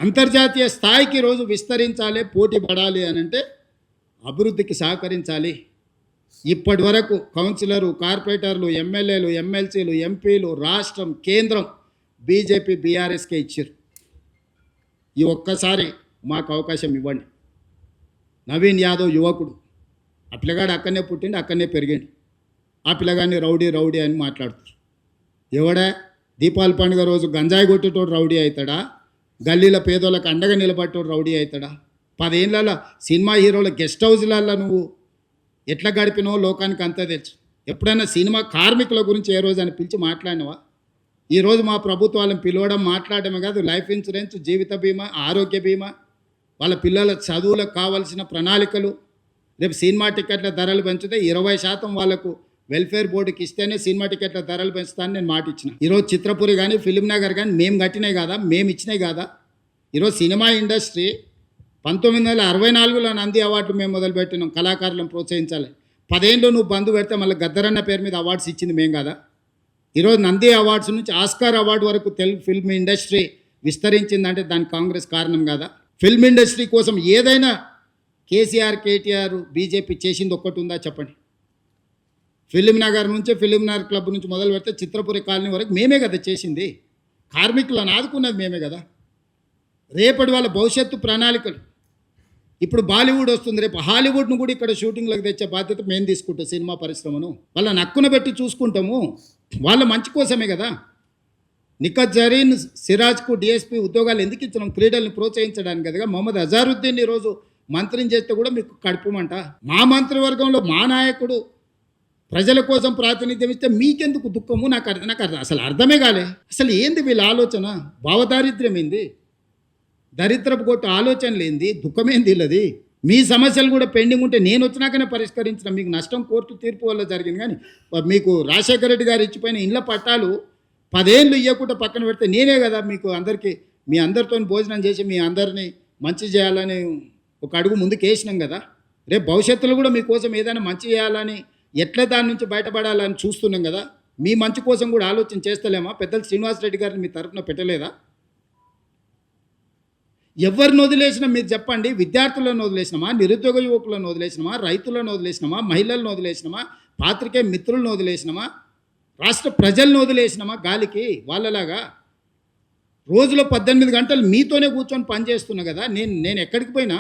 అంతర్జాతీయ స్థాయికి రోజు విస్తరించాలి, పోటీ పడాలి అని అంటే అభివృద్ధికి సహకరించాలి. ఇప్పటి వరకు కౌన్సిలరు, కార్పొరేటర్లు, ఎమ్మెల్యేలు, ఎమ్మెల్సీలు, ఎంపీలు, రాష్ట్రం, కేంద్రం బీజేపీ, బీఆర్ఎస్కే ఇచ్చారు. ఈ ఒక్కసారి మాకు అవకాశం ఇవ్వండి. నవీన్ యాదవ్ యువకుడు, ఆ పిల్లగాడు అక్కడనే పుట్టిండి, అక్కడనే పెరిగిండి. ఆ పిల్లగాడిని రౌడీ రౌడీ అని మాట్లాడుతారు. ఎవడా దీపావళి పండుగ రోజు గంజాయి కొట్టేటోడు రౌడీ అవుతాడా? గల్లీల పేదోళ్ళకి అండగా నిలబట్టోడు రౌడీ అవుతాడా? 10 ఏళ్ళ సినిమా హీరోల గెస్ట్ హౌస్లలో నువ్వు ఎట్లా గడిపినావో లోకానికి అంతా తెలుసు. ఎప్పుడైనా సినిమా కార్మికుల గురించి ఏ రోజు అని పిలిచి మాట్లాడినవా? ఈరోజు మా ప్రభుత్వాలను పిలవడం, మాట్లాడడమే కాదు, లైఫ్ ఇన్సూరెన్స్, జీవిత బీమా, ఆరోగ్య బీమా, వాళ్ళ పిల్లల చదువులకు కావాల్సిన ప్రణాళికలు. రేపు సినిమా టికెట్ల ధరలు పెంచితే 20% వాళ్ళకు వెల్ఫేర్ బోర్డుకి ఇస్తేనే సినిమా టికెట్ల ధరలు పెంచుతానని నేను మాట ఇచ్చిన. ఈరోజు చిత్రపురి కానీ, ఫిలిం నగర్ కానీ మేము కట్టినాయి కాదా, మేము ఇచ్చినాయి కాదా? ఈరోజు సినిమా ఇండస్ట్రీ 1964లో నంది అవార్డు మేము మొదలుపెట్టినాం, కళాకారులను ప్రోత్సహించాలి. 10 ఏళ్ళు నువ్వు బంధు పెడితే మళ్ళీ గద్దరన్న పేరు మీద అవార్డ్స్ ఇచ్చింది మేము కదా. ఈరోజు నంది అవార్డ్స్ నుంచి ఆస్కార్ అవార్డు వరకు తెలుగు ఫిల్మ్ ఇండస్ట్రీ విస్తరించిందంటే దానికి కాంగ్రెస్ కారణం కదా. ఫిల్మ్ ఇండస్ట్రీ కోసం ఏదైనా కేసీఆర్, కేటీఆర్, బీజేపీ చేసింది ఒక్కటి ఉందా చెప్పండి? ఫిలిం నగర్ నుంచి, ఫిలిం నగర్ క్లబ్ నుంచి మొదలు పెడితే చిత్రపురి కాలనీ వరకు మేమే కదా చేసింది. కార్మికులను ఆదుకున్నది మేమే కదా. రేపటి వాళ్ళ భవిష్యత్తు ప్రణాళికలు. ఇప్పుడు బాలీవుడ్ వస్తుంది, రేపు హాలీవుడ్ను కూడా ఇక్కడ షూటింగ్లకు తెచ్చే బాధ్యత మేము తీసుకుంటాం. సినిమా పరిశ్రమను వాళ్ళ నక్కున పెట్టి చూసుకుంటాము. వాళ్ళ మంచి కోసమే కదా. నిఖత్ జరీన్, సిరాజ్కు డిఎస్పీ ఉద్యోగాలు ఎందుకు ఇచ్చినాం? క్రీడల్ని ప్రోత్సహించడానికి కదా. మొహమ్మద్ అజారుద్దీన్ ఈరోజు మంత్రిని చేస్తే కూడా మీకు కడుపుమంట. మా మంత్రివర్గంలో మా నాయకుడు ప్రజల కోసం ప్రాతినిధ్యం ఇస్తే మీకెందుకు దుఃఖము? నాకు అసలు అర్థమే కాలే. అసలు ఏంది వీళ్ళ ఆలోచన? భావదారిద్ర్యం ఏంది? దరిద్రపు కొట్టు ఆలోచనలు ఏంది? దుఃఖమేంది వీళ్ళది? మీ సమస్యలు కూడా పెండింగ్ ఉంటే నేను వచ్చినాకనే పరిష్కరించిన. మీకు నష్టం కోర్టు తీర్పు వల్ల జరిగింది. కానీ మీకు రాజశేఖర రెడ్డి గారు ఇచ్చిపోయిన ఇళ్ల పట్టాలు 10 ఏళ్ళు ఇవ్వకుండా పక్కన పెడితే నేనే కదా మీకు అందరికీ, మీ అందరితో భోజనం చేసి మీ అందరినీ మంచి చేయాలని ఒక అడుగు ముందుకు వేసినాం కదా. రేపు భవిష్యత్తులో కూడా మీకోసం ఏదైనా మంచి చేయాలని, ఎట్లా దాని నుంచి బయటపడాలని చూస్తున్నాం కదా. మీ మంచి కోసం కూడా ఆలోచన చేస్తలేమా? పెద్దలు శ్రీనివాసరెడ్డి గారిని మీ తరఫున పెట్టలేదా? ఎవరిని వదిలేసినా మీరు చెప్పండి. విద్యార్థులను వదిలేసినామా? నిరుద్యోగ యువకులను వదిలేసినామా? రైతులను వదిలేసినామా? మహిళలను వదిలేసినామా? పాత్రికేయ మిత్రులను వదిలేసినామా? రాష్ట్ర ప్రజలను వదిలేసినామా గాలికి? వాళ్ళలాగా రోజులో 18 గంటలు మీతోనే కూర్చొని పనిచేస్తున్నా కదా. నేను ఎక్కడికి పోయినా